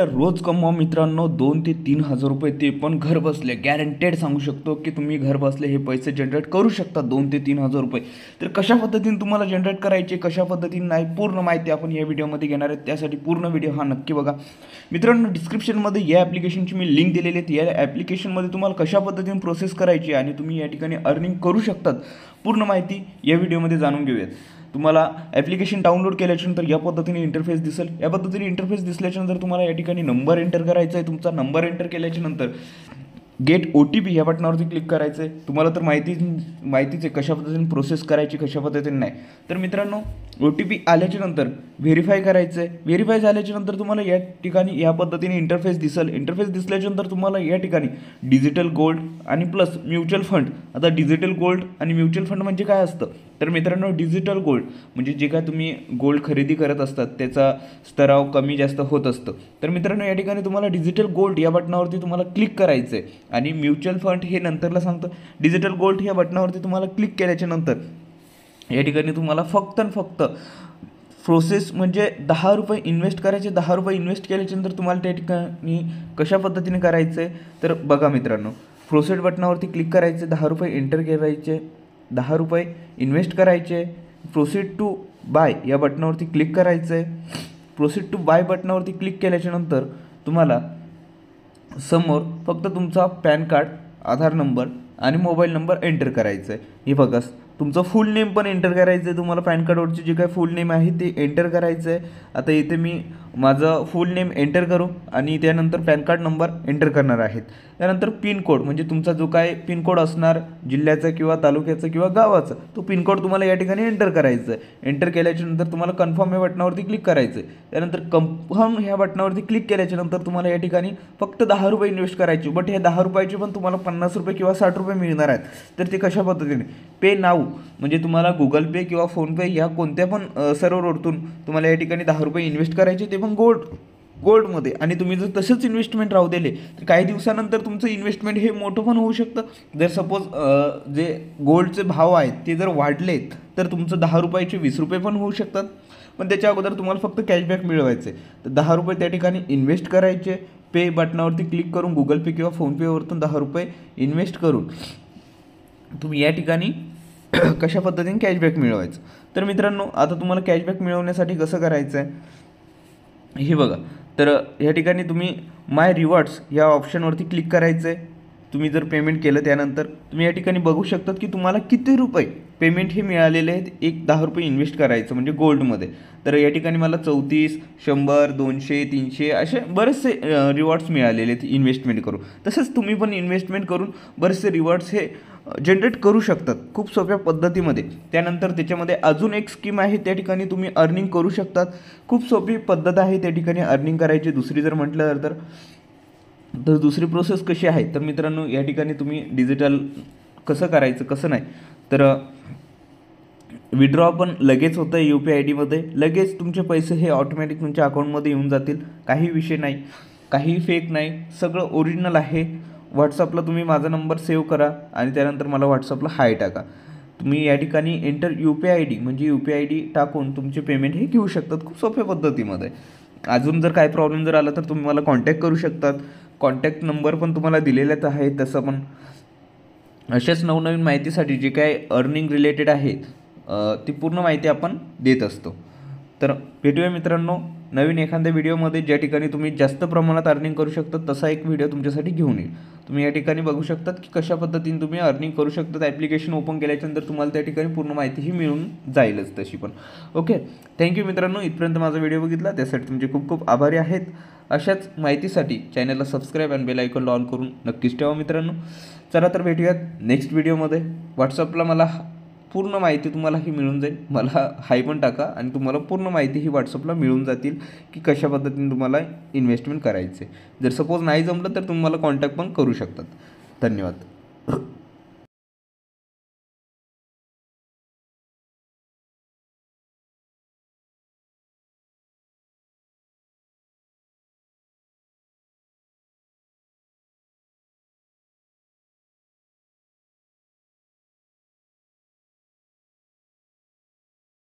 रोज कमवा मित्रांनो 2 ते 3 हजार रुपये, ते पण घर बसले. गॅरंटेड सांगू शकतो की तुम्ही घर बसले हे पैसे जनरेट करू शकता 2 ते 3 हजार रुपये. तर कशा पद्धतीने तुम्हाला जनरेट करायचे, कशा पद्धतीने नाही, पूर्ण माहिती आपण या व्हिडिओमध्ये घेणार आहे. त्यासाठी पूर्ण व्हिडिओ हा नक्की बघा मित्रांनो. डिस्क्रिप्शनमध्ये या ॲप्लिकेशनची मी लिंक दिलेली आहे. या ॲप्लिकेशनमध्ये तुम्हाला कशा पद्धतीने प्रोसेस करायची आणि तुम्ही या ठिकाणी अर्निंग करू शकतात, पूर्ण माहिती या व्हिडिओमध्ये जाणून घेऊयात. तुम्हाला ॲप्लिकेशन डाउनलोड केल्याच्यानंतर या पद्धतीने इंटरफेस दिसेल. या पद्धतीने इंटरफेस दिसल्याच्यानंतर तुम्हाला या ठिकाणी नंबर एंटर करायचा आहे. तुमचा नंबर एंटर केल्याच्यानंतर गेट OTP या बटनावरती क्लिक करायचं आहे. तुम्हाला तर माहितीच आहे कशा पद्धतीने प्रोसेस करायची, कशा पद्धतीने नाही. तर मित्रांनो, OTP आल्याच्यानंतर व्हेरीफाय करायचं आहे. व्हेरीफाय झाल्याच्यानंतर तुम्हाला या ठिकाणी या पद्धतीने इंटरफेस दिसेल. इंटरफेस दिसल्याच्यानंतर तुम्हाला या ठिकाणी डिजिटल गोल्ड आणि प्लस म्युच्युअल फंड. आता डिजिटल गोल्ड आणि म्युच्युअल फंड म्हणजे काय असतं, तर मित्रांनो डिजिटल गोल्ड म्हणजे जे काय तुम्ही गोल्ड खरेदी करत असतात त्याचा स्तराव कमी जास्त होत असतं. तर मित्रांनो या ठिकाणी तुम्हाला डिजिटल गोल्ड या बटनावरती तुम्हाला क्लिक करायचं आहे आणि म्युच्युअल फंड हे नंतरला सांगतं. डिजिटल गोल्ड या बटनावरती तुम्हाला क्लिक केल्याच्या नंतर या ठिकाणी तुम्हाला फक्त आणि फक्त प्रोसेस म्हणजे 10 रुपये इन्व्हेस्ट करायचे. 10 रुपये इन्व्हेस्ट केल्याच्यानंतर तुम्हाला त्या ठिकाणी कशा पद्धतीने करायचं आहे तर बघा मित्रांनो, प्रोसेस बटनावरती क्लिक करायचे, 10 रुपये एंटर करायचे, 10 रुपये इन्व्हेस्ट करायचे. प्रोसीड टू बाय या बटनावरती क्लिक करायचं आहे. प्रोसीड टू बाय बटनावरती क्लिक केल्याच्यानंतर तुम्हाला समोर फक्त तुमचा पॅन कार्ड, आधार नंबर आणि मोबाईल नंबर एंटर करायचं आहे. हे बघा, तुमचं फुल नेम पण एंटर करायचं आहे. तुम्हाला पॅन कार्डवरचे जे काय फुल नेम आहे ते एंटर करायचं आहे. आता इथे मी माझं फुल नेम एंटर करू आणि त्यानंतर पॅन कार्ड नंबर एंटर करणार आहेत. त्यानंतर पिनकोड म्हणजे तुमचा जो काय पिनकोड असणार जिल्ह्याचा किंवा तालुक्याचा किंवा गावाचा, तो पिनकोड तुम्हाला या ठिकाणी एंटर करायचं आहे. एंटर केल्याच्यानंतर तुम्हाला कन्फर्म या बटनावरती क्लिक करायचं आहे. त्यानंतर कन्फर्म ह्या बटनावरती क्लिक केल्याच्यानंतर तुम्हाला या ठिकाणी फक्त 10 रुपये इन्व्हेस्ट करायचे. बट हे 10 रुपयाचे पण तुम्हाला 50 रुपये किंवा 60 रुपये मिळणार आहेत. तर ते कशा पद्धतीने, पे नाऊ म्हणजे तुम्हाला गुगल पे किंवा फोनपे या कोणत्या पण सर्व्हरवरतून तुम्हाला या ठिकाणी 10 रुपये इन्व्हेस्ट करायचे, ते पण गोल्डमध्ये. आणि तुम्ही जर तसंच इन्व्हेस्टमेंट राहू दिले तर काही दिवसानंतर तुमचं इन्व्हेस्टमेंट हे मोठं पण होऊ शकतं. जर सपोज जे गोल्डचे भाव आहेत ते जर वाढलेत तर तुमचं 10 रुपयाचे 20 रुपये पण होऊ शकतात. पण त्याच्या अगोदर तुम्हाला फक्त कॅशबॅक मिळवायचे. तर 10 रुपये त्या ठिकाणी इन्व्हेस्ट करायचे. पे बटनावरती क्लिक करून गुगल पे किंवा फोनपेवरतून 10 रुपये इन्व्हेस्ट करून तुम्ही या ठिकाणी कशा पद्धतीने कॅशबॅक मिळवायचं. तर मित्रांनो, आता तुम्हाला कॅशबॅक मिळवण्यासाठी कसं करायचं आहे हे बघा. तर ह्या ठिकाणी तुम्ही माय रिवॉर्ड्स या ऑप्शनवरती क्लिक करायचं आहे. तुम्ही जर पेमेंट केलं त्यानंतर तुम्ही या ठिकाणी बघू शकतात की तुम्हाला किती रुपये पेमेंट हे मिळालेले आहेत. एक 10 रुपये इन्व्हेस्ट करायचं म्हणजे गोल्डमध्ये. तर या ठिकाणी मला 34, 100, 200, 300 असे बरेचसे रिवॉर्ड्स मिळालेले आहेत इन्व्हेस्टमेंट करून. तसंच तुम्ही पण इन्व्हेस्टमेंट करून बरेचसे रिवॉर्ड्स हे जनरेट करू शकतात खूप सोप्या पद्धतीमध्ये. त्यानंतर त्याच्यामध्ये अजून एक स्कीम आहे, त्या ठिकाणी तुम्ही अर्निंग करू शकतात. खूप सोपी पद्धत आहे त्या ठिकाणी अर्निंग करायची. दुसरी जर म्हटलं तर दुसरी प्रोसेस कशी आहे तर मित्रांनो, या ठिकाणी तुम्ही डिजिटल कसं करायचं कसं नाही, तर विड्रॉ पण लगेच होतं UPI IDमध्ये. लगेच तुमचे पैसे हे ऑटोमॅटिक तुमच्या अकाउंटमध्ये येऊन जातील. काही विषय नाही, काही फेक नाही, सगळं ओरिजिनल आहे. व्हॉट्सअपला तुम्ही माझा नंबर सेव्ह करा आणि त्यानंतर मला व्हॉट्सअपला हाय टाका. तुम्ही या ठिकाणी एंटर UPI ID म्हणजे UPI ID टाकून तुमचे पेमेंट हे घेऊ शकतात खूप सोप्या पद्धतीमध्ये. अजून जर काय प्रॉब्लेम जर आला तर तुम्ही मला कॉन्टॅक्ट करू शकतात. कॉन्टॅक्ट नंबर पण तुम्हाला दिलेलाच आहे. तसं पण अशाच नवनवीन माहितीसाठी जे काय अर्निंग रिलेटेड आहे ती पूर्ण माहिती आपण देत असतो. तर भेटूया मित्रांनो नवीन एखाद्या व्हिडिओमध्ये, ज्या ठिकाणी तुम्ही जास्त प्रमाणात अर्निंग करू शकता. तसा एक व्हिडिओ तुमच्यासाठी घेऊन येईल. तुम्ही या ठिकाणी बघू शकतात की कशा पद्धतीने तुम्ही अर्निंग करू शकतात. ॲप्लिकेशन ओपन केल्याच्यानंतर तुम्हाला त्या ठिकाणी पूर्ण माहितीही मिळून जाईलच तशी पण. ओके, थँक्यू मित्रांनो, इथपर्यंत माझा व्हिडिओ बघितला त्यासाठी तुमचे खूप खूप आभारी आहेत. अशाच माहितीसाठी चॅनलला सबस्क्राईब आणि बेल आयकॉन ऑन करून नक्कीच ठेवा मित्रांनो. चला तर भेटूयात नेक्स्ट व्हिडिओमध्ये. व्हॉट्सअपला मला पूर्ण माहिती तुम्हाला ही मिळून जाईल. मला हाय पण टाका आणि तुम्हाला पूर्ण माहिती ही व्हॉट्सअपला मिळून जातील की कशा पद्धतीने तुम्हाला इन्व्हेस्टमेंट करायचे. जर सपोज नाही जमलं तर तुम्ही मला कॉन्टॅक्ट पण करू शकतात. धन्यवाद.